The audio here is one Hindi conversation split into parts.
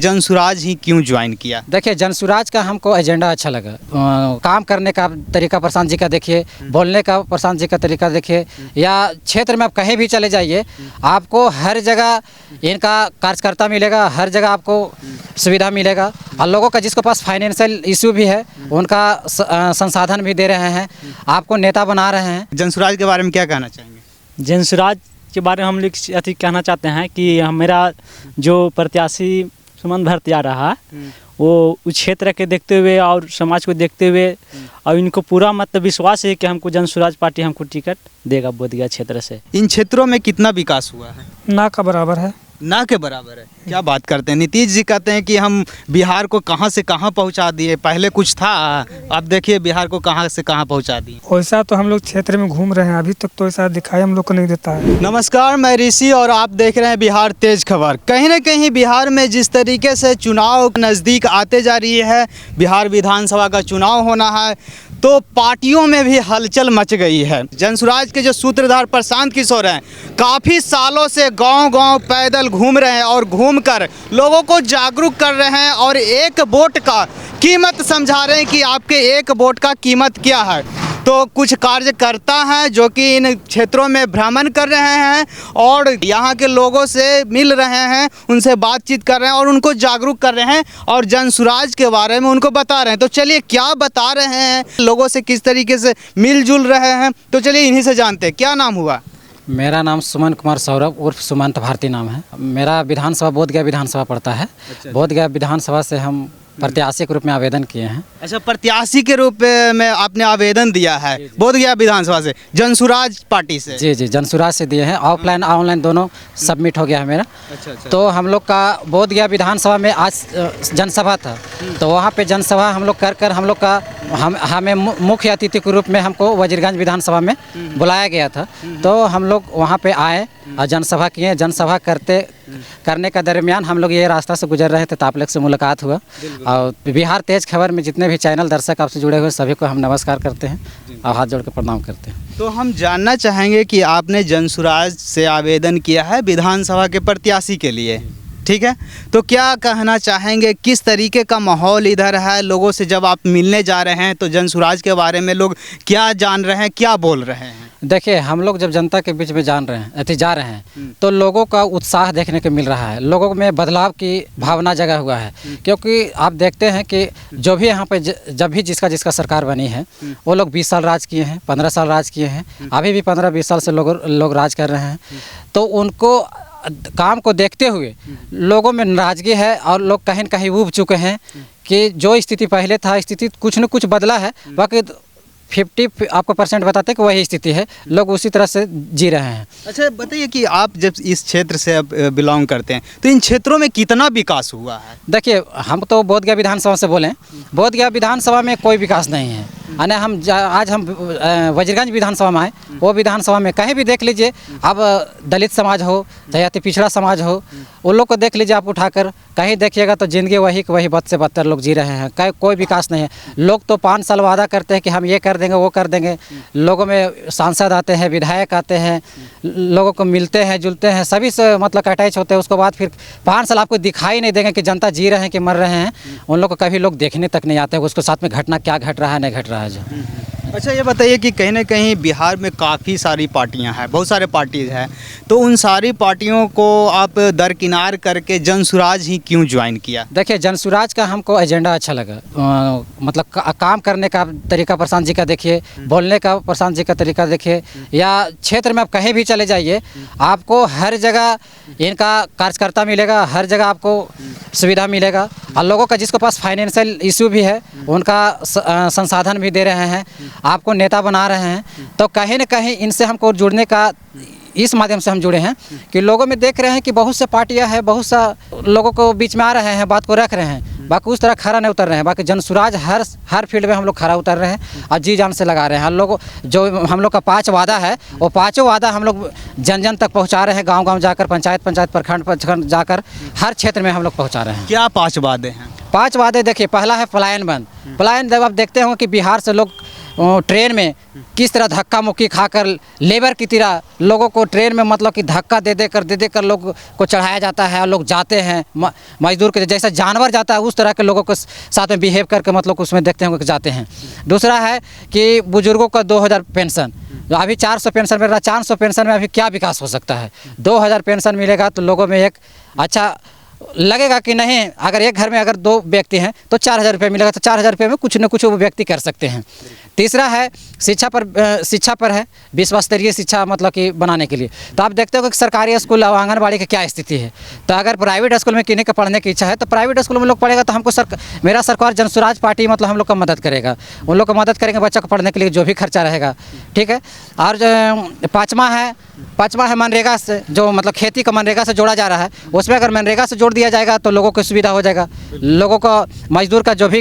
जनसुराज ही क्यों ज्वाइन किया? देखिए, जनसुराज का हमको एजेंडा अच्छा लगा। काम करने का तरीका प्रशांत जी का देखिए, बोलने का प्रशांत जी का तरीका देखिए, या क्षेत्र में आप कहीं भी चले जाइए, आपको हर जगह इनका कार्यकर्ता मिलेगा, हर जगह आपको सुविधा मिलेगा। और लोगों का जिसके पास फाइनेंशियल इशू भी है, उनका संसाधन भी दे रहे हैं, आपको नेता बना रहे हैं। जनसुराज के बारे में क्या कहना चाहेंगे? जनसुराज के बारे में हम लोग अति कहना चाहते हैं कि मेरा जो प्रत्याशी सुमन भरतिया रहा, वो उस क्षेत्र के देखते हुए और समाज को देखते हुए और इनको पूरा मतलब विश्वास है कि हमको जनसुराज पार्टी हमको टिकट देगा बोधगया क्षेत्र से। इन क्षेत्रों में कितना विकास हुआ है? ना का बराबर है। ना के बराबर है? क्या बात करते हैं? नीतीश जी कहते हैं कि हम बिहार को कहां से कहां पहुंचा दिए, पहले कुछ था, अब देखिए बिहार को कहां से कहां पहुंचा दिए। वैसा तो हम लोग क्षेत्र में घूम रहे हैं, अभी तक तो ऐसा दिखाई हम लोग को नहीं देता है। नमस्कार, मैं ऋषि और आप देख रहे हैं बिहार तेज खबर। कहीं ना कहीं बिहार में जिस तरीके से चुनाव नज़दीक आते जा रही है, बिहार विधानसभा का चुनाव होना है, तो पार्टियों में भी हलचल मच गई है। जनसुराज के जो सूत्रधार प्रशांत किशोर हैं, काफ़ी सालों से गांव-गांव पैदल घूम रहे हैं और घूमकर लोगों को जागरूक कर रहे हैं और एक वोट का कीमत समझा रहे हैं कि आपके एक वोट का कीमत क्या है। तो कुछ कार्यकर्ता हैं जो कि इन क्षेत्रों में भ्रमण कर रहे हैं और यहाँ के लोगों से मिल रहे हैं, उनसे बातचीत कर रहे हैं और उनको जागरूक कर रहे हैं और जनसुराज के बारे में उनको बता रहे हैं। तो चलिए क्या बता रहे हैं, लोगों से किस तरीके से मिलजुल रहे हैं, तो चलिए इन्हीं से जानते हैं। क्या नाम हुआ? मेरा नाम सुमन कुमार सौरभ उर्फ सुमंत भारती नाम है। मेरा विधानसभा बोधगया विधानसभा पड़ता है। बोधगया विधानसभा से हम प्रत्याशी के रूप में आवेदन किए हैं। अच्छा, प्रत्याशी के रूप में आपने आवेदन दिया है बोधगया विधानसभा से, जनसुराज पार्टी से? जी, जनसुराज से दिए हैं। ऑफलाइन ऑनलाइन दोनों सबमिट हो गया है मेरा। अच्छा। तो हम लोग का बोधगया विधानसभा में आज जनसभा था, तो वहाँ पे जनसभा हम लोग कर हम लोग का हमें मुख्य अतिथि के रूप में हमको वजीरगंज विधानसभा में बुलाया गया था। तो हम लोग वहाँ पे आए और जनसभा किए। जनसभा करने का दरमियान हम लोग ये रास्ता से गुजर रहे थे तो आप लोग से मुलाकात हुआ। और बिहार तेज खबर में जितने भी चैनल दर्शक आपसे जुड़े हुए सभी को हम नमस्कार करते हैं और हाथ जोड़ के प्रणाम करते हैं। तो हम जानना चाहेंगे कि आपने जनसुराज से आवेदन किया है विधानसभा के प्रत्याशी के लिए, ठीक है? तो क्या कहना चाहेंगे, किस तरीके का माहौल इधर है? लोगों से जब आप मिलने जा रहे हैं तो जनसुराज के बारे में लोग क्या जान रहे हैं, क्या बोल रहे हैं? देखिए, हम लोग जब जनता के बीच में जा रहे हैं तो लोगों का उत्साह देखने को मिल रहा है, लोगों में बदलाव की भावना जगा हुआ है। क्योंकि आप देखते हैं कि जो भी यहाँ पे जब भी जिसका सरकार बनी है, वो लोग 20 साल राज किए हैं, 15 साल राज किए हैं, अभी भी 15-20 साल से लोग राज कर रहे हैं। तो उनको काम को देखते हुए लोगों में नाराज़गी है और लोग कहीं न कहीं ऊब चुके हैं कि जो स्थिति पहले था, स्थिति कुछ न कुछ बदला है, बाकी 50 आपको % बताते हैं कि वही स्थिति है, लोग उसी तरह से जी रहे हैं। अच्छा, बताइए कि आप जब इस क्षेत्र से बिलोंग करते हैं तो इन क्षेत्रों में कितना विकास हुआ है? देखिए, हम तो बोधगया विधानसभा से बोलें, बोधगया विधानसभा में कोई विकास नहीं है। यानी आज हम वजीरगंज विधानसभा में आए, वो विधानसभा में कहीं भी देख लीजिए, अब दलित समाज हो चाहे अति पिछड़ा समाज हो, उन लोग को देख लीजिए आप उठाकर, कहीं देखिएगा तो ज़िंदगी वही बद से बदतर लोग जी रहे हैं। कोई विकास नहीं है। लोग तो 5 साल वादा करते हैं कि हम ये कर देंगे, वो कर देंगे। लोगों में सांसद आते हैं, विधायक आते हैं, लोगों को मिलते हैं, जुलते हैं, सभी से मतलब अटैच होते हैं। उसके बाद फिर 5 साल आपको दिखाई नहीं देंगे कि जनता जी रहे हैं कि मर रहे हैं। उन लोग को कभी लोग देखने तक नहीं आते हैं उसके साथ में घटना क्या घट रहा है, नहीं घट रहा है जो। अच्छा, ये बताइए कि कहीं ना कहीं बिहार में काफ़ी सारी पार्टियां हैं, बहुत सारे पार्टीज़ हैं, तो उन सारी पार्टियों को आप दरकिनार करके जनसुराज ही क्यों ज्वाइन किया? देखिए, जनसुराज का हमको एजेंडा अच्छा लगा। मतलब काम करने का तरीका प्रशांत जी का देखिए, बोलने का प्रशांत जी का तरीका देखिए, या क्षेत्र में आप कहीं भी चले जाइए, आपको हर जगह इनका कार्यकर्ता मिलेगा, हर जगह आपको सुविधा मिलेगा। और लोगों का जिसके पास फाइनेंशियल इशू भी है, उनका संसाधन भी दे रहे हैं, आपको नेता बना रहे हैं। तो कहीं न कहीं इनसे हमको जुड़ने का इस माध्यम से हम जुड़े हैं कि लोगों में देख रहे हैं कि बहुत से पार्टियां हैं, बहुत सा लोगों को बीच में आ रहे हैं, बात को रख रहे हैं, बाकी उस तरह खरा नहीं उतर रहे हैं। बाकी जनसुराज हर फील्ड में हम लोग खरा उतर रहे हैं और जी जान से लगा रहे हैं। हम लोग जो हम लोग का 5 वादा है, वो 5 वादा हम लोग जन जन तक पहुँचा रहे हैं, गाँव जाकर, पंचायत प्रखंड जाकर, हर क्षेत्र में हम लोग पहुँचा रहे हैं। क्या 5 वादे हैं? 5 वादे देखिए, पहला है पलायन बंद। पलायन जब आप देखते हो कि बिहार से लोग ट्रेन में किस तरह धक्का मुक्की खाकर लेबर की तरह लोगों को ट्रेन में मतलब कि धक्का दे देकर लोग को चढ़ाया जाता है और लोग जाते हैं मजदूर के जैसा जानवर जाता है उस तरह के लोगों के साथ में बिहेव करके मतलब उसमें देखते हैं कि जाते हैं। दूसरा है कि बुजुर्गों का 2000 पेंशन, अभी 400 पेंशन मिल रहा है, 400 पेंशन में अभी क्या विकास हो सकता है। 2000 पेंशन मिलेगा तो लोगों में एक अच्छा लगेगा कि नहीं, अगर एक घर में अगर 2 व्यक्ति हैं तो 4000 रुपये मिलेगा, तो 4000 रुपये में कुछ न कुछ वो व्यक्ति कर सकते हैं। तीसरा है शिक्षा पर है, विश्व स्तरीय शिक्षा मतलब कि बनाने के लिए। तो आप देखते हो कि सरकारी स्कूल और आंगनबाड़ी की क्या स्थिति है। तो अगर प्राइवेट स्कूल में किन्हीं का पढ़ने की इच्छा है तो प्राइवेट स्कूल में लोग पढ़ेगा, तो हमको मेरा सरकार जनसुराज पार्टी मतलब हम लोग का मदद करेगा, उन लोग को मदद करेंगे बच्चों को पढ़ने के लिए जो भी खर्चा रहेगा, ठीक है। और पाँचवा है मनरेगा से, जो मतलब खेती का मनरेगा से जोड़ा जा रहा है, उसमें अगर मनरेगा से जोड़ दिया जाएगा तो लोगों को सुविधा हो जाएगा। लोगों को मजदूर का जो भी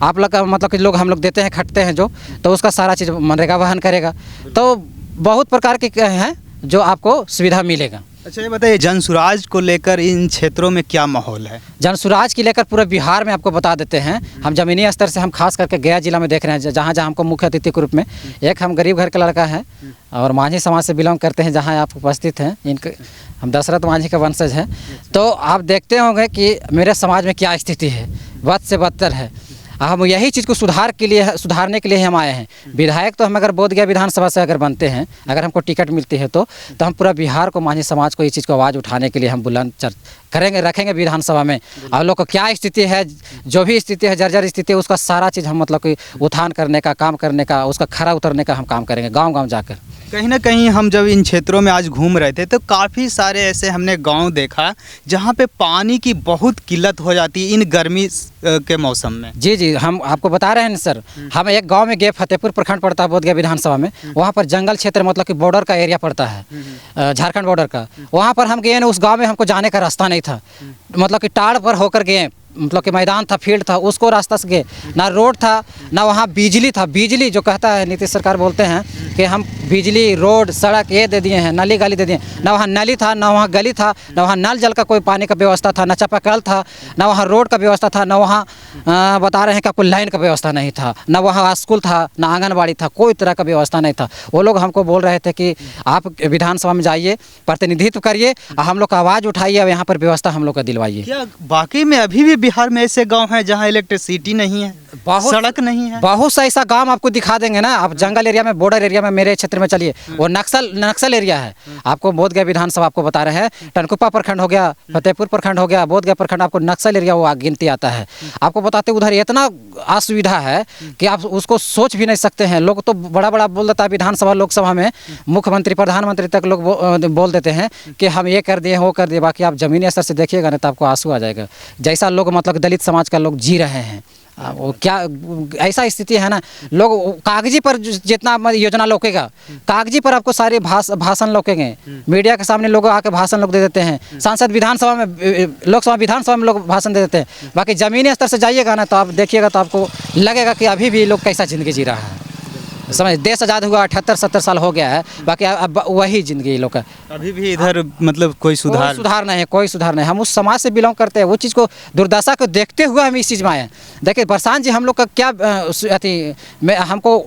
आप लोग का मतलब कि लोग हम लोग देते हैं खटते हैं जो, तो उसका सारा चीज़ मनरेगा वहन करेगा। तो बहुत प्रकार के हैं जो आपको सुविधा मिलेगा। अच्छा ये बताइए, जनसुराज को लेकर इन क्षेत्रों में क्या माहौल है? जनसुराज की लेकर पूरे बिहार में आपको बता देते हैं। हम ज़मीनी स्तर से हम खास करके गया जिला में देख रहे हैं, जहाँ जहाँ हमको मुख्य अतिथि के रूप में, एक हम गरीब घर का लड़का है और मांझी समाज से बिलोंग करते हैं, जहाँ आप उपस्थित हैं। इनके हम दशरथ मांझी का वंशज हैं। तो आप देखते होंगे कि मेरे समाज में क्या स्थिति है, बद से बदतर है। हम यही चीज़ को सुधारने के लिए हम आए हैं। विधायक तो हम अगर बोधगया विधानसभा से अगर बनते हैं, अगर हमको टिकट मिलती है तो हम पूरा बिहार को, मांझी समाज को इस चीज़ को आवाज़ उठाने के लिए हम बुलंद रखेंगे विधानसभा में। और लोग को क्या स्थिति है, जो भी स्थिति है, जर्जर स्थिति है, उसका सारा चीज़ हम मतलब कि उत्थान करने का, काम करने का, उसका खरा उतरने का हम काम करेंगे गाँव जाकर। कहीं ना कहीं हम जब इन क्षेत्रों में आज घूम रहे थे तो काफ़ी सारे ऐसे हमने गांव देखा जहां पे पानी की बहुत किल्लत हो जाती है इन गर्मी के मौसम में। जी, हम आपको बता रहे हैं सर। हम एक गांव में गए, फतेहपुर प्रखंड पड़ता है बोधगया विधानसभा में। वहां पर जंगल क्षेत्र मतलब कि बॉर्डर का एरिया पड़ता है, झारखंड बॉर्डर का। वहां पर हम गए ना, उस गाँव में हमको जाने का रास्ता नहीं था, मतलब कि टाड़ पर होकर गए, मतलब कि मैदान था, फील्ड था, उसको रास्ता से गए। ना रोड था, ना वहाँ बिजली था। बिजली जो कहता है नीतीश सरकार बोलते हैं कि हम बिजली, रोड, सड़क ये दे दिए हैं, नाली गाली दे दिए। ना वहाँ नाली था, ना वहाँ गली था, ना वहाँ नल जल का कोई पानी का व्यवस्था था, ना चापाकल था, ना वहाँ रोड का व्यवस्था था, ना वहाँ बता रहे हैं कि कोई लाइन का व्यवस्था नहीं था, ना वहाँ स्कूल था, ना आंगनबाड़ी था, कोई तरह का व्यवस्था नहीं था। वो लोग हमको बोल रहे थे कि आप विधानसभा में जाइए, प्रतिनिधित्व करिए, हम लोग का आवाज़ उठाइए और यहाँ पर व्यवस्था हम लोग का दिलवाइए। क्या वाकई में अभी भी बिहार में ऐसे गांव हैं जहां इलेक्ट्रिसिटी नहीं है, सड़क नहीं है? बहुत सा ऐसा गांव आपको दिखा देंगे ना। आप जंगल एरिया में, बॉर्डर एरिया में, मेरे क्षेत्र में चलिए, वो नक्सल एरिया है। आपको बोधगया विधानसभा आपको बता रहे हैं, टनकुप्पा प्रखंड हो गया, फतेहपुर प्रखंड हो गया, बोधगया प्रखंड, आपको नक्सल एरिया वो गिनती आता है। आपको बताते उधर इतना असुविधा है कि आप उसको सोच भी नहीं सकते हैं। लोग तो बड़ा बोल देता है विधानसभा, लोकसभा में मुख्यमंत्री, प्रधानमंत्री तक लोग बोल देते हैं कि हम ये कर दिए, वो कर दिए। बाकी आप जमीनी स्तर से देखिएगा ना तो आपको आंसू आ जाएगा, जैसा लोग मतलब दलित समाज का लोग जी रहे हैं। वो क्या ऐसा स्थिति है ना, लोग कागजी पर जितना योजना लोकेगा, कागजी पर आपको सारे भाषण लोकेंगे। मीडिया के सामने लोग आके भाषण लोग दे देते हैं, सांसद विधानसभा में, लोकसभा विधानसभा में लोग भाषण दे देते हैं। बाकी ज़मीनी स्तर से जाइएगा ना तो आप देखिएगा तो आपको लगेगा कि अभी भी लोग कैसा ज़िंदगी जी रहा है। समझ, देश आज़ाद हुआ 78-70 साल हो गया है, बाकी अब वही ज़िंदगी लोग का अभी भी इधर मतलब कोई सुधार नहीं है, कोई सुधार नहीं। हम उस समाज से बिलोंग करते हैं, वो चीज़ को, दुर्दशा को देखते हुए हम इस चीज़ में आए हैं। देखिए प्रशांत जी हम लोग का क्या हमको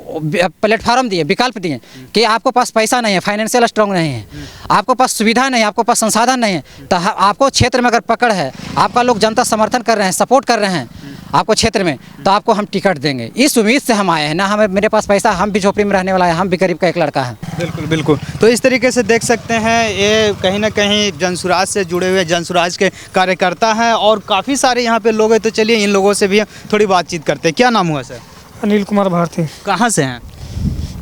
प्लेटफार्म दिए, विकल्प दिए कि आपको पास पैसा नहीं है, फाइनेंशियल स्ट्रॉन्ग नहीं है, आपको पास सुविधा नहीं है, आपको पास संसाधन नहीं है, तो आपको क्षेत्र में अगर पकड़ है, आपका लोग जनता समर्थन कर रहे हैं, सपोर्ट कर रहे हैं आपको क्षेत्र में, तो आपको हम टिकट देंगे। इस उम्मीद से हम आए हैं ना। हमें, मेरे पास पैसा, हम भी झोपड़ी में रहने वाला है, हम भी गरीब का एक लड़का है। बिल्कुल। तो इस तरीके से देख सकते हैं, ये कहीं ना कहीं जनसुराज से जुड़े हुए जनसुराज के कार्यकर्ता हैं और काफ़ी सारे यहाँ पे लोग हैं। तो चलिए इन लोगों से भी थोड़ी बातचीत करते हैं। क्या नाम हुआ सर? अनिल कुमार भारती। कहाँ से हैं?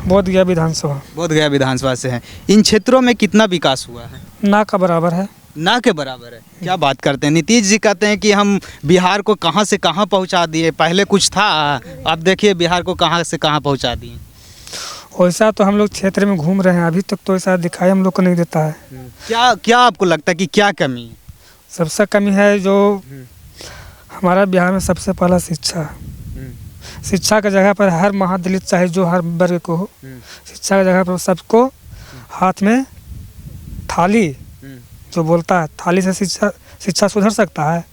बोधगया विधानसभा। बोधगया विधानसभा से हैं। इन क्षेत्रों में कितना विकास हुआ है? ना का बराबर है। ना के बराबर है? क्या बात करते हैं। नीतीश जी कहते हैं कि हम बिहार को कहां से कहां पहुंचा दिए, पहले कुछ था, अब देखिए बिहार को कहां से कहां पहुंचा दिए। वैसा तो हम लोग क्षेत्र में घूम रहे हैं, अभी तक तो ऐसा दिखाई हम लोग को नहीं देता है। क्या आपको लगता है कि क्या कमी है? सबसे कमी है जो हमारा बिहार में सबसे पहला शिक्षा है। शिक्षा की जगह पर हर महादलित चाहे जो हर वर्ग को हो, शिक्षा की जगह पर सबको हाथ में थाली, जो बोलता है थाली से शिक्षा सुधर सकता है।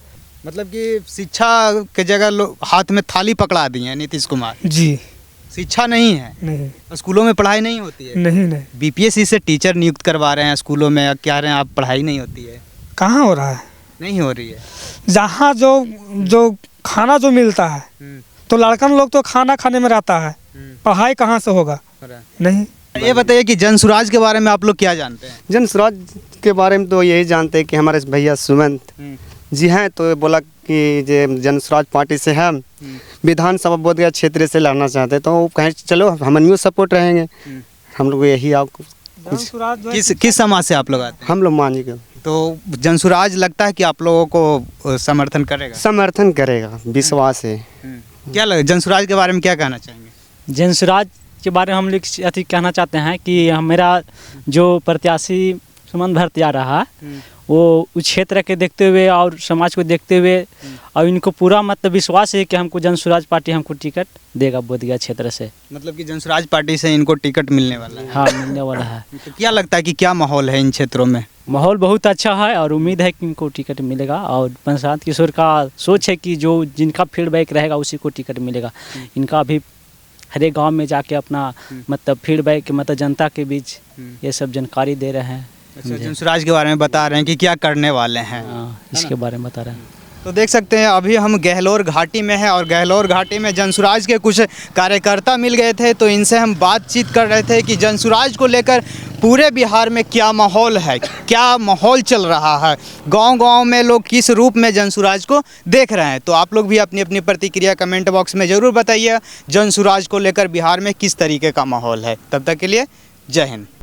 मतलब कि शिक्षा के जगह हाथ में थाली पकड़ा दी है नीतीश कुमार जी। शिक्षा नहीं है, नहीं स्कूलों में पढ़ाई नहीं होती है। नहीं नहीं बीपीएससी से टीचर नियुक्त करवा रहे हैं स्कूलों में, अब कह रहे हैं आप पढ़ाई नहीं होती है। कहाँ हो रहा है? नहीं हो रही है। जहाँ जो जो खाना जो मिलता है तो लड़कन लोग तो खाना खाने में रहता है, पढ़ाई कहाँ से होगा? नहीं। ये बताइए कि जन स्वराज के बारे में आप लोग क्या जानते हैं? जन स्वराज के बारे में तो यही जानते हैं कि हमारे भैया सुमंत जी हैं, तो बोला कि जे जन स्वराज पार्टी से हम विधानसभा बोधगया क्षेत्र से लड़ना चाहते हैं, तो वो कहें चलो हम न्यू सपोर्ट रहेंगे। हम लोग यही आपको किस समाज से आप लोग आते हैं? हम लोग मांझी के तो जन स्वराज लगता है कि आप लोगों को समर्थन करेगा? समर्थन करेगा, विश्वास है। क्या लगे जन स्वराज के बारे में क्या कहना चाहेंगे? जन स्वराज के बारे में हम लोग अति कहना चाहते हैं कि मेरा जो प्रत्याशी सुमन भरतिया रहा वो उस क्षेत्र के देखते हुए और समाज को देखते हुए और इनको पूरा मतलब विश्वास है कि हमको जन स्वराज पार्टी हमको टिकट देगा बोधगया क्षेत्र से। मतलब कि जन स्वराज पार्टी से इनको टिकट मिलने वाला है? हाँ, मिलने वाला है। तो क्या लगता है कि क्या माहौल है इन क्षेत्रों में? माहौल बहुत अच्छा है और उम्मीद है कि इनको टिकट मिलेगा और प्रशांत किशोर का सोच है कि जो जिनका फीडबैक रहेगा उसी को टिकट मिलेगा। इनका अभी हर एक गाँव में जाके अपना मतलब फीडबैक मतलब जनता के बीच ये सब जानकारी दे रहे हैं। अच्छा, जन स्वराज के बारे में बता रहे हैं कि क्या करने वाले हैं। इसके बारे में बता रहे हैं। तो देख सकते हैं अभी हम गहलोर घाटी में हैं और गहलोर घाटी में जन स्वराज के कुछ कार्यकर्ता मिल गए थे, तो इनसे हम बातचीत कर रहे थे कि जन स्वराज को लेकर पूरे बिहार में क्या माहौल है, क्या माहौल चल रहा है, गांव-गांव में लोग किस रूप में जन स्वराज को देख रहे हैं। तो आप लोग भी अपनी अपनी प्रतिक्रिया कमेंट बॉक्स में ज़रूर बताइए जन स्वराज को लेकर बिहार में किस तरीके का माहौल है। तब तक के लिए जय हिंद।